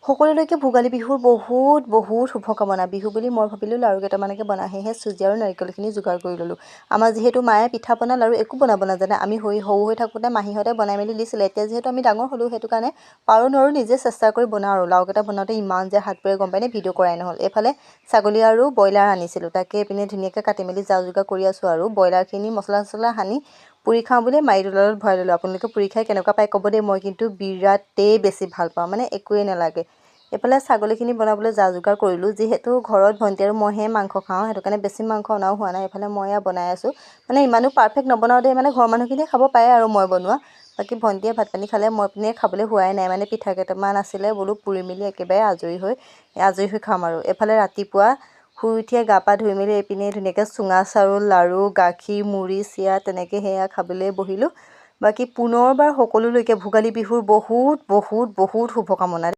সকলোলৈকে ভোগালী বিহুৰ বহুত শুভকামনা। বিহু বুলি মই ভাবিলোঁ লাড়ু কেইটামানকে বনাই সেয়েহে চুজি আৰু নাৰিকলখিনি যোগাৰ কৰি ল'লোঁ। আমাৰ যিহেতু মায়ে পিঠা পনা লাড়ু একো বনাব নাজানে, আমি সৰু হৈ থাকোঁতে মাহীহঁতে বনাই মেলি দিছিলে। এতিয়া যিহেতু আমি ডাঙৰ হ'লোঁ, সেইটো কাৰণে পাৰোঁ নোৱাৰোঁ নিজে চেষ্টা কৰি বনাওঁ আৰু। লাড়ুকেইটা বনাওঁতে ইমান যে হাত পুৰে গম পায়নে, ভিডিঅ' কৰাই নহ'ল। এইফালে ছাগলী আৰু ব্ৰইলাৰ আনিছিলোঁ, তাকে এইপিনে ধুনীয়াকৈ কাটি মেলি যা যোগাৰ কৰি আছোঁ আৰু। ব্ৰইলাৰখিনি মছলা চছলা সানি পুৰি খাওঁ বুলি মাৰি দুডালত ভৰাই ল'লোঁ। আপোনালোকে পুৰি খাই কেনেকুৱা পায় ক'ব দেই, মই কিন্তু বিৰাটেই বেছি ভাল পাওঁ, মানে একোৱেই নালাগে। এইফালে ছাগলীখিনি বনাবলৈ যা যোগাৰ কৰিলোঁ। যিহেতু ঘৰত ভণ্টি আৰু মইহে মাংস খাওঁ, সেইটো কাৰণে বেছি মাংস অনাও হোৱা নাই। এইফালে মই বনাই আছোঁ, মানে ইমানো পাৰফেক্ট নবনাওঁ দেই, মানে ঘৰৰ মানুহখিনিয়ে খাব পাৰে আৰু মই বনোৱা। বাকী ভণ্টিয়ে ভাত পানী খালে, মই পিনে খাবলৈ হোৱাই নাই, মানে পিঠা কেইটামান আছিলে বোলো পুৰি মেলি একেবাৰে আজৰি হৈ খাম আৰু। এইফালে ৰাতিপুৱা শুই উঠিয়ে গা পা ধুই মেলি এইপিনে ধুনীয়াকৈ চুঙা চাউল, লাড়ু, গাখীৰ, মুড়ি, চিৰা তেনেকৈ সেয়া খাবলৈ বহিলোঁ। বাকী পুনৰবাৰ সকলোলৈকে ভোগালী বিহুৰ বহুত শুভকামনা।